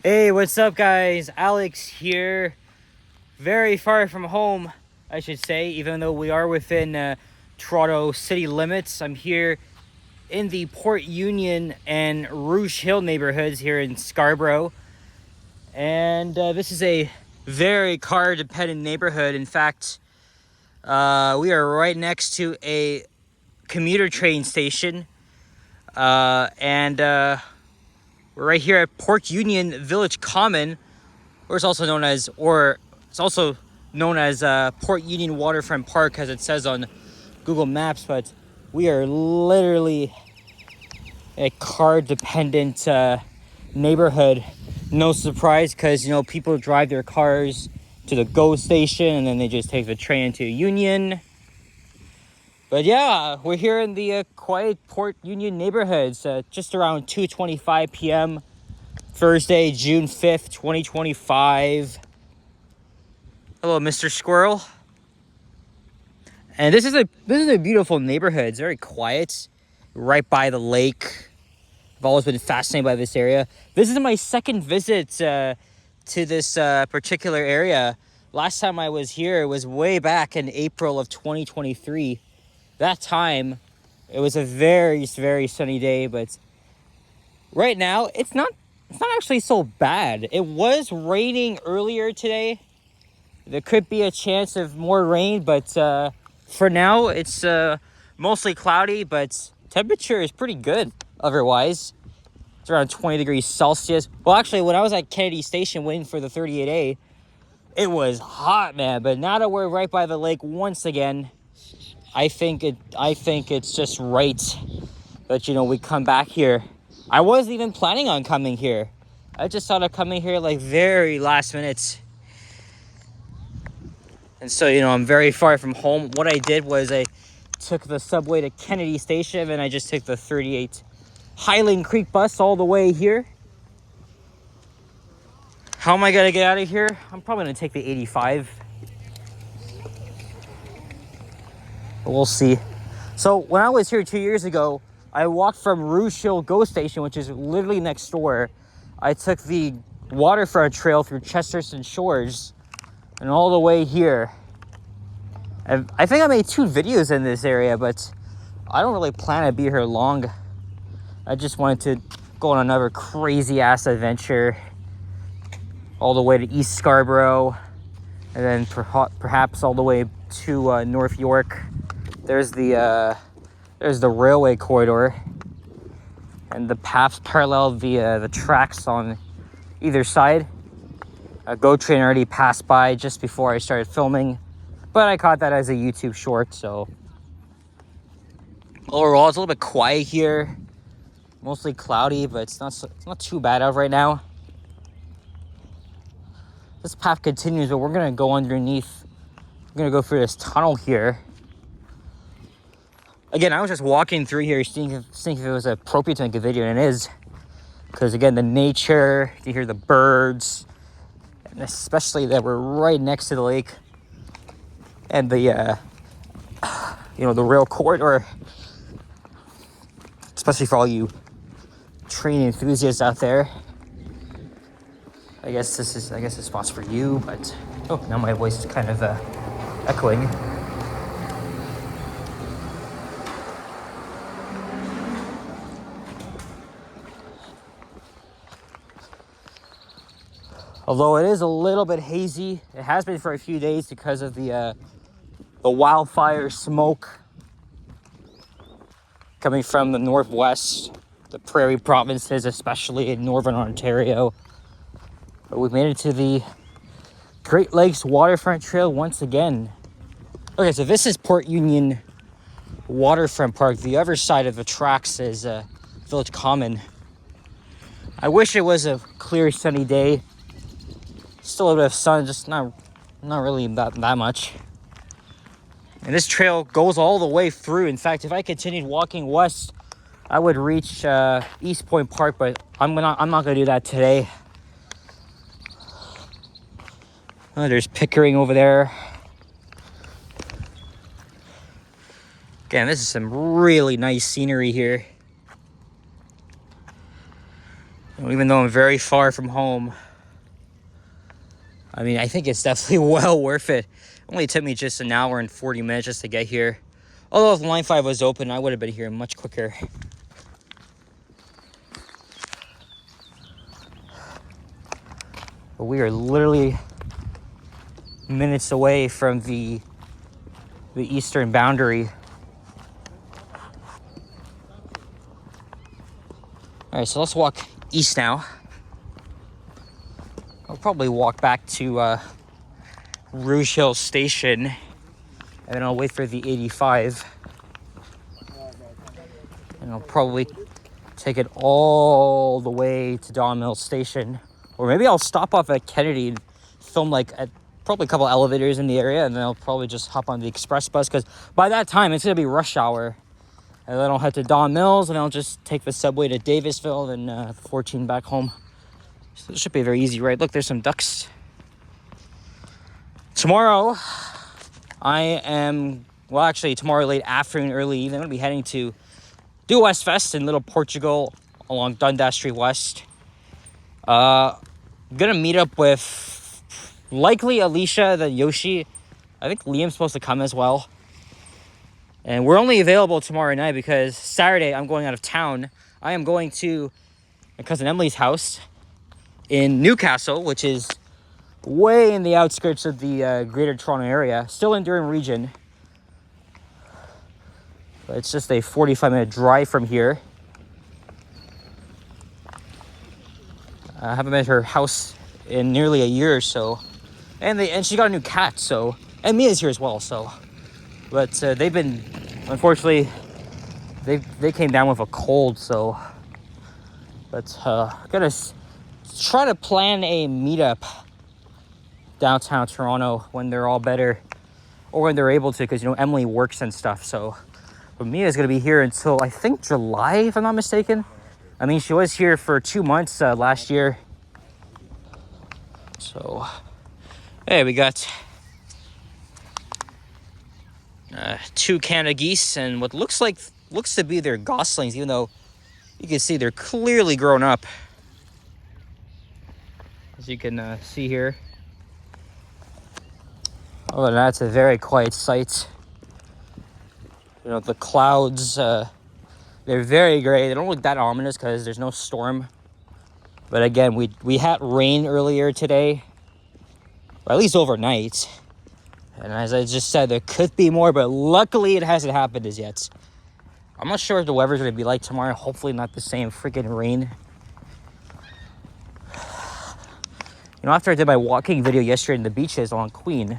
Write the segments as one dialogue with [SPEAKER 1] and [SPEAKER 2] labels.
[SPEAKER 1] Hey, what's up, guys? Alex here. Very far from home, I should say, even though we are within Toronto city limits. I'm here in the Port Union and Rouge Hill neighborhoods here in Scarborough. And this is a very car dependent neighborhood. In fact, we are right next to a commuter train station. And we're right here at Port Union Village Common, or it's also known as Port Union Waterfront Park, as it says on Google Maps. But we are literally a car-dependent neighborhood. No surprise, because people drive their cars to the GO station and then they just take the train to Union. But yeah, we're here in the quiet Port Union neighborhoods, just around 2:25 p.m. Thursday, June 5th, 2025. Hello, Mr. Squirrel. And this is a beautiful neighborhood. It's very quiet, right by the lake. I've always been fascinated by this area. This is my second visit to this particular area. Last time I was here was way back in April of 2023. That time, it was a very, very sunny day, but right now it's not actually so bad. It was raining earlier today. There could be a chance of more rain, but for now it's mostly cloudy, but temperature is pretty good otherwise. It's around 20 degrees Celsius. Well, actually, when I was at Kennedy Station waiting for the 38A, it was hot, man. But now that we're right by the lake once again, I think it's just right that we come back here. I wasn't even planning on coming here. I just thought of coming here like very last minute. And so, I'm very far from home. What I did was I took the subway to Kennedy Station and I just took the 38 Highland Creek bus all the way here. How am I gonna get out of here? I'm probably gonna take the 85. But we'll see. So when I was here 2 years ago, I walked from Rouge Hill GO Station, which is literally next door. I took the Waterfront trail through Chesterton Shores and all the way here. And I think I made 2 videos in this area, but I don't really plan to be here long. I just wanted to go on another crazy ass adventure all the way to East Scarborough, and then perhaps all the way to North York. There's the railway corridor, and the paths parallel the tracks on either side. A GO train already passed by just before I started filming, but I caught that as a YouTube short. So overall, it's a little bit quiet here, mostly cloudy, but it's not too bad out right now. This path continues, but we're gonna go underneath. We're gonna go through this tunnel here. Again, I was just walking through here, seeing if it was appropriate to make a video, and it is. Because again, the nature, you hear the birds, and especially that we're right next to the lake, and the the rail corridor. Especially for all you train enthusiasts out there. I guess this spot's for you, but now my voice is kind of echoing. Although it is a little bit hazy, it has been for a few days because of the wildfire smoke coming from the northwest, the prairie provinces, especially in northern Ontario. But we've made it to the Great Lakes Waterfront Trail once again. Okay, so this is Port Union Waterfront Park. The other side of the tracks is Village Common. I wish it was a clear, sunny day. Still a bit of sun, just not really that much. And this trail goes all the way through. In fact, if I continued walking west, I would reach East Point Park, but I'm not gonna do that today. Oh, there's Pickering over there. Again, this is some really nice scenery here. Even though I'm very far from home, I mean, I think it's definitely well worth it. It only took me just an hour and 40 minutes just to get here. Although if Line 5 was open, I would have been here much quicker. But we are literally minutes away from the eastern boundary. All right, so let's walk east now. I'll probably walk back to Rouge Hill Station, and then I'll wait for the 85. And I'll probably take it all the way to Don Mill Station. Or maybe I'll stop off at Kennedy and film like probably a couple elevators in the area, and then I'll probably just hop on the express bus, because by that time it's gonna be rush hour. And then I'll head to Don Mills, and I'll just take the subway to Davisville, and 14 back home. So it should be a very easy ride. Look, there's some ducks. Tomorrow, tomorrow late afternoon, early evening, I'm gonna be heading to do West Fest in Little Portugal along Dundas Street West. Gonna meet up with likely Alicia, then Yoshi. I think Liam's supposed to come as well. And we're only available tomorrow night because Saturday I'm going out of town. I am going to my cousin Emily's house in Newcastle, which is way in the outskirts of the Greater Toronto area, still in Durham region. But it's just a 45-minute drive from here. I haven't been to her house in nearly a year or so, and she got a new cat. So, and Mia's here as well. So, but they've been, unfortunately, they came down with a cold. So, but gonna try to plan a meetup downtown Toronto when they're all better, or when they're able to, because Emily works and stuff. So, but Mia's gonna be here until I think July, if I'm not mistaken. I mean, she was here for 2 months last year. So, hey, we got 2 Canada geese and what looks to be their goslings, even though you can see they're clearly grown up, as you can see here. Other than that, it's a very quiet sight. The clouds, they're very gray. They don't look that ominous because there's no storm. But again, we had rain earlier today, or at least overnight. And as I just said, there could be more, but luckily it hasn't happened as yet. I'm not sure what the weather's going to be like tomorrow. Hopefully not the same freaking rain. After I did my walking video yesterday in the beaches along Queen,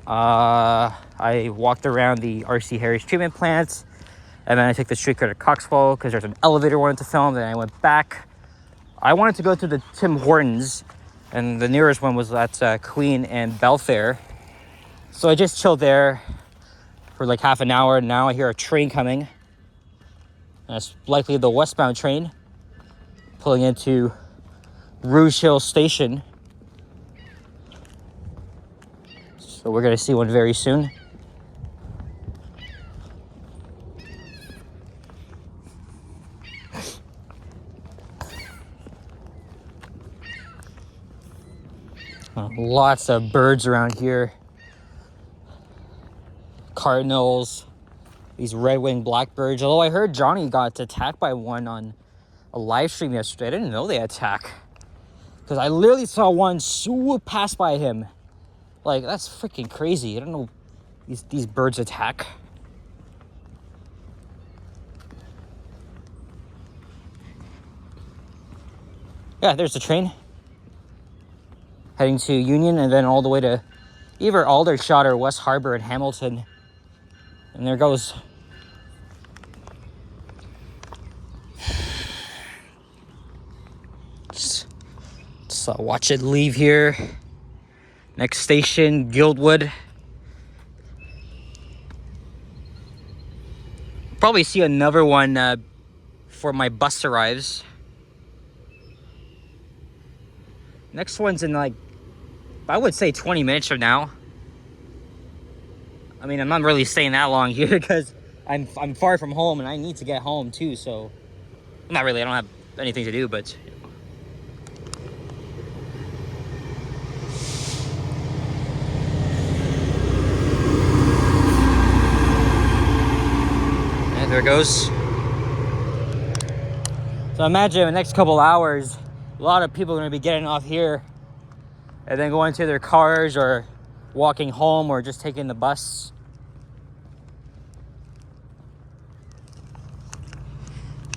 [SPEAKER 1] I walked around the R.C. Harris treatment plant, and then I took the streetcar to Coxwell because there's an elevator I wanted to film. Then I went back. I wanted to go to the Tim Hortons, and the nearest one was at Queen and Belfair. So I just chilled there for like half an hour, and now I hear a train coming. And it's likely the westbound train pulling into Rouge Hill Station. So we're going to see one very soon. Lots of birds around here. Cardinals, these red-winged blackbirds. Although I heard Johnny got attacked by one on a live stream yesterday. I didn't know they attack, because I literally saw one swoop past by him. Like, that's freaking crazy. I don't know these birds attack. Yeah, there's the train. Heading to Union and then all the way to either Aldershot or West Harbour and Hamilton. And there goes. Just watch it leave here. Next station, Guildwood. Probably see another one before my bus arrives. Next one's in like, I would say 20 minutes from now. I mean, I'm not really staying that long here because I'm far from home and I need to get home too. So, not really. I don't have anything to do, but and there it goes. So imagine in the next couple hours, a lot of people are going to be getting off here and then going to their cars or walking home or just taking the bus.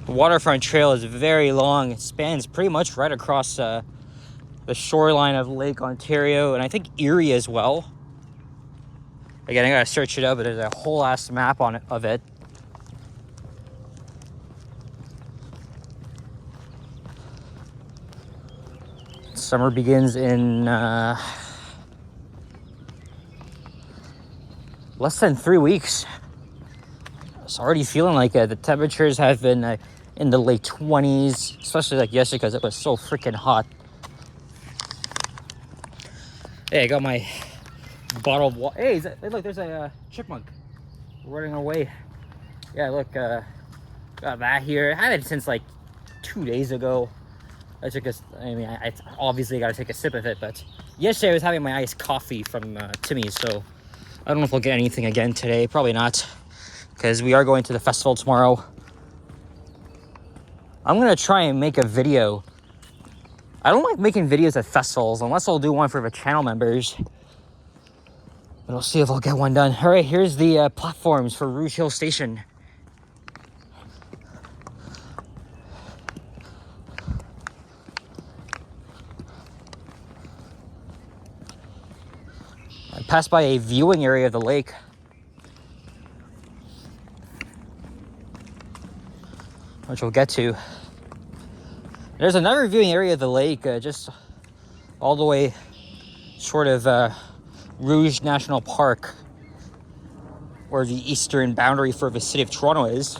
[SPEAKER 1] The Waterfront Trail is very long. It spans pretty much right across the shoreline of Lake Ontario, and I think Erie as well. Again, I gotta search it up, but there's a whole ass map on it of it. Summer begins in less than 3 weeks. It's already feeling like it. The temperatures have been in the late 20s, especially like yesterday because it was so freaking hot. Hey, I got my bottle of water. Hey, look, there's a chipmunk running away. Yeah, look, got that here. I had it since like 2 days ago. I obviously got to take a sip of it, but yesterday I was having my iced coffee from Timmy's, so I don't know if I'll get anything again today. Probably not, because we are going to the festival tomorrow. I'm going to try and make a video. I don't like making videos at festivals, unless I'll do one for the channel members. But I'll see if I'll get one done. All right, here's the platforms for Rouge Hill Station. I passed by a viewing area of the lake. Which we'll get to. There's another viewing area of the lake, just all the way short of Rouge National Park, where the eastern boundary for the city of Toronto is.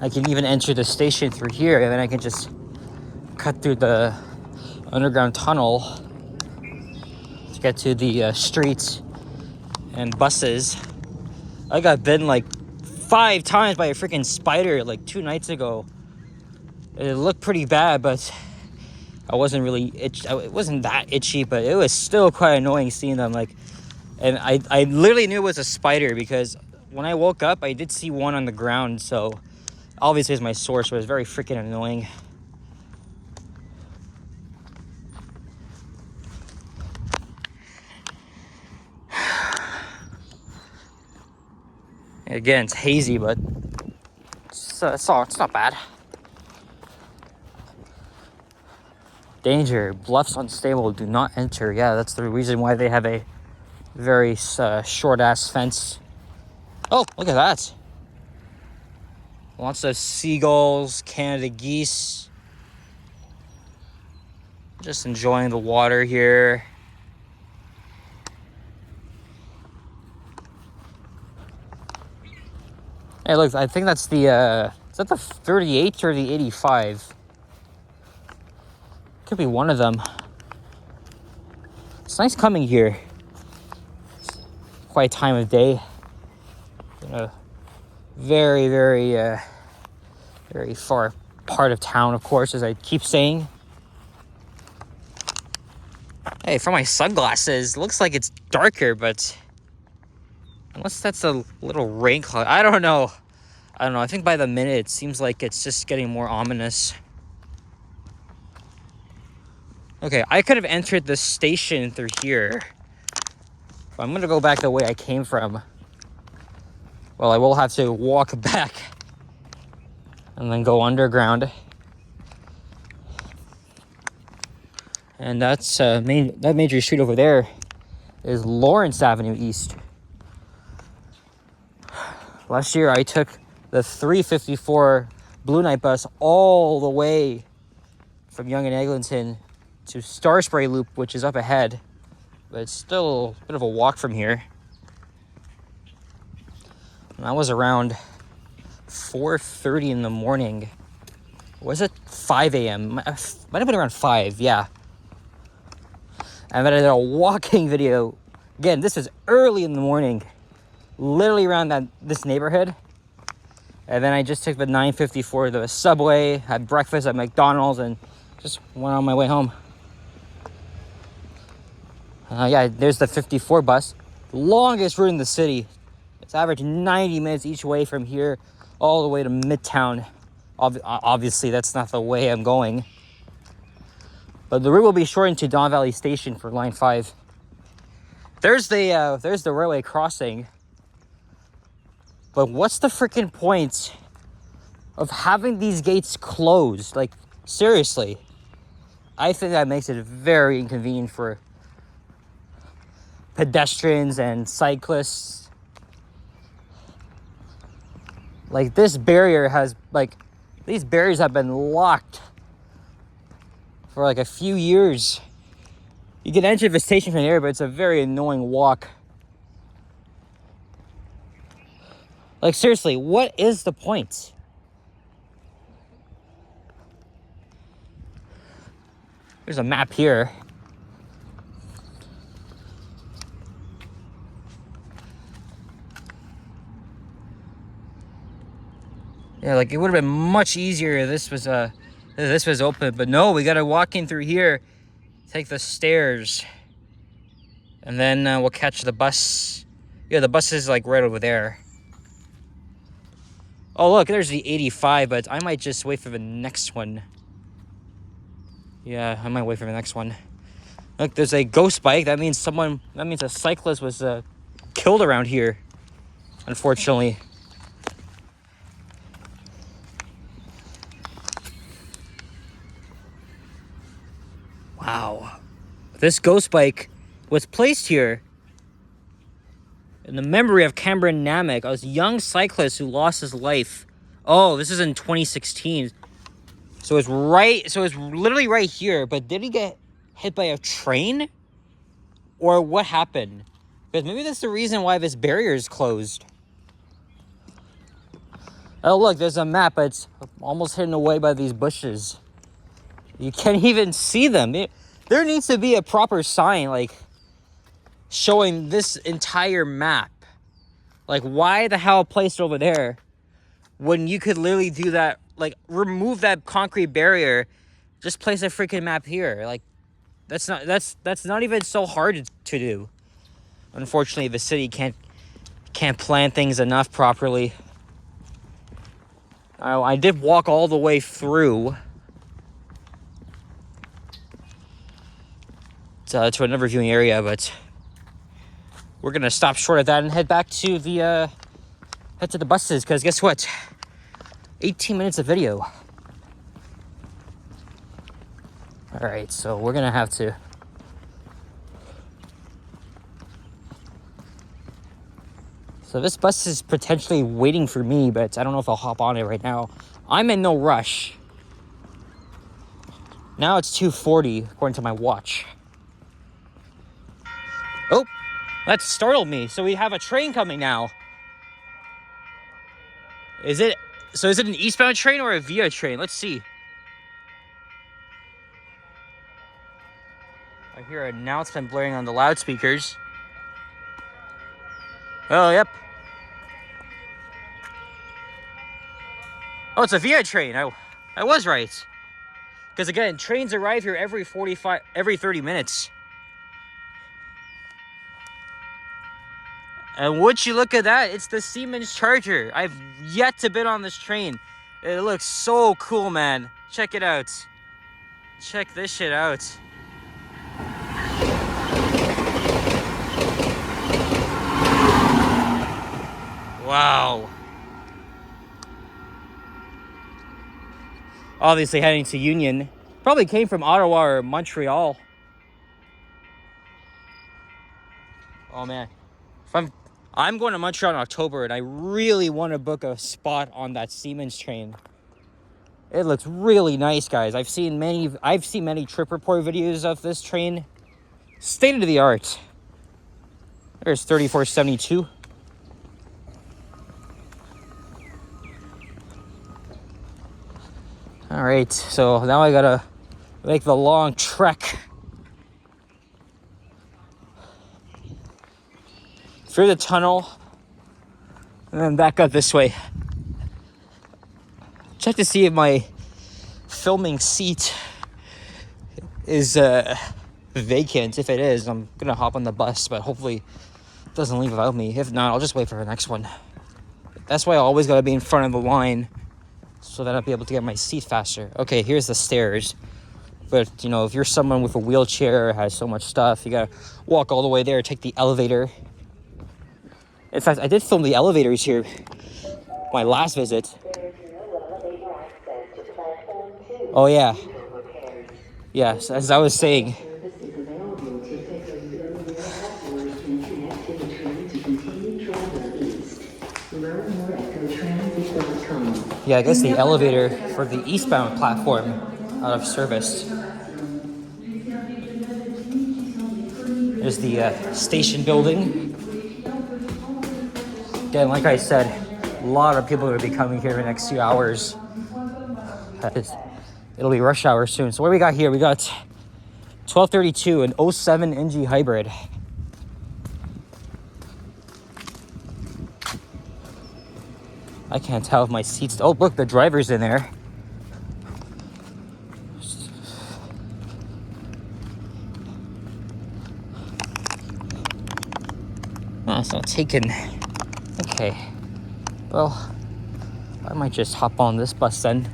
[SPEAKER 1] I can even enter the station through here, and then I can just cut through the underground tunnel to get to the streets and buses. I got bitten like 5 times by a freaking spider like 2 nights ago. It looked pretty bad, but I wasn't really it wasn't that itchy, but it was still quite annoying seeing them. Like, and I literally knew it was a spider because when I woke up, I did see one on the ground. So obviously it's my source, but it was very freaking annoying. Again, it's hazy, but it's not bad. Danger, bluffs unstable, do not enter. Yeah, that's the reason why they have a very short-ass fence. Oh, look at that. Lots of seagulls, Canada geese. Just enjoying the water here. Hey, look, I think that's the, is that the 38 or the 85? Could be one of them. It's nice coming here. It's quite time of day. In a very, very, very far part of town, of course, as I keep saying. Hey, for my sunglasses, looks like it's darker, but unless that's a little rain cloud, I don't know. I think by the minute it seems like it's just getting more ominous. Okay, I could have entered the station through here. But I'm gonna go back the way I came from. Well, I will have to walk back and then go underground. And that's that major street over there is Lawrence Avenue East. Last year I took the 354 Blue Night bus all the way from Yonge and Eglinton to Star Spray Loop, which is up ahead, but it's still a bit of a walk from here. And that was around 4:30 in the morning. Was it 5 a.m.? Might have been around 5, yeah. And then I did a walking video Again, this is early in the morning, literally around this neighborhood. And then I just took the 954 to the subway, had breakfast at McDonald's, and just went on my way home. Yeah, there's the 54 bus. Longest route in the city. It's average 90 minutes each way from here all the way to Midtown. Obviously, that's not the way I'm going. But the route will be shortened to Don Valley Station for Line 5. There's the railway crossing. But what's the freaking point of having these gates closed? Like, seriously. I think that makes it very inconvenient for pedestrians and cyclists. Like, these barriers have been locked for like a few years. You can enter the station from here, but it's a very annoying walk. Like, seriously, what is the point? There's a map here. Yeah, like, it would have been much easier if this was open, but no, we gotta walk in through here, take the stairs, and then we'll catch the bus. Yeah, the bus is like right over there. Oh, look, there's the 85, but I might just wait for the next one. Yeah, I might wait for the next one. Look, there's a ghost bike. That means a cyclist was killed around here, unfortunately. Wow. This ghost bike was placed here in the memory of Cameron Namek, a young cyclist who lost his life. Oh, this is in 2016. So it's literally right here, but did he get hit by a train? Or what happened? Because maybe that's the reason why this barrier is closed. Oh, look, there's a map, but it's almost hidden away by these bushes. You can't even see them. There needs to be a proper sign, like, showing this entire map. Like, why the hell place it over there when you could literally do that? Like, remove that concrete barrier, just place a freaking map here. Like, that's not even so hard to do. Unfortunately, the city can't plan things enough properly. I did walk all the way through to another viewing area, but we're gonna stop short of that and head back to the buses, because guess what? 18 minutes of video. All right, so we're gonna have to. So this bus is potentially waiting for me, but I don't know if I'll hop on it right now. I'm in no rush. Now it's 2:40 according to my watch. Oh, that startled me. So we have a train coming now. Is it an eastbound train or a via train? Let's see. I hear an announcement blaring on the loudspeakers. Oh, yep. Oh, it's a via train. I was right. Because again, trains arrive here every 30 minutes. And would you look at that? It's the Siemens Charger. I've yet to bid on this train. It looks so cool, man. Check it out. Check this shit out. Wow. Obviously heading to Union. Probably came from Ottawa or Montreal. Oh, man. I'm going to Montreal in October, and I really want to book a spot on that Siemens train. It looks really nice, guys. I've seen many trip report videos of this train. State of the art. There's 3472. All right, so now I gotta make the long trek. through the tunnel, and then back up this way. Check to see if my filming seat is vacant. If it is, I'm gonna hop on the bus, but hopefully it doesn't leave without me. If not, I'll just wait for the next one. That's why I always gotta be in front of the line, so that I'll be able to get my seat faster. Okay, here's the stairs. But, you know, if you're someone with a wheelchair, has so much stuff, you gotta walk all the way there, take the elevator. In fact, I did film the elevators here my last visit. Oh, yeah. Yes, as I was saying. Yeah, I guess the elevator for the eastbound platform out of service. There's the station building. Again, like I said, a lot of people are going to be coming here in the next few hours. It'll be rush hour soon. So what do we got here? We got 1232, an 07 NG hybrid. I can't tell if my seat's... Oh, look, the driver's in there. Oh, it's not taken. Okay. Well, I might just hop on this bus then.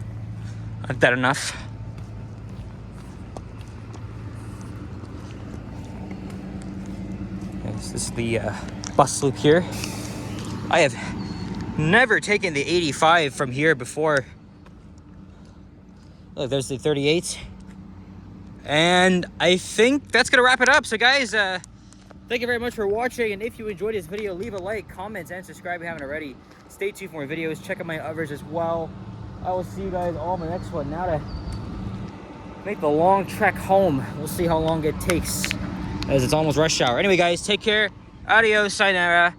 [SPEAKER 1] Aren't that enough? Okay, so this is the bus loop here. I have never taken the 85 from here before. Look, there's the 38. And I think that's gonna wrap it up. So guys, thank you very much for watching, and if you enjoyed this video, leave a like, comment, and subscribe if you haven't already. Stay tuned for more videos. Check out my others as well. I will see you guys all in the next one. Now to make the long trek home. We'll see how long it takes, as it's almost rush hour. Anyway, guys, take care. Adios, sayonara,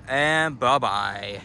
[SPEAKER 1] and bye-bye.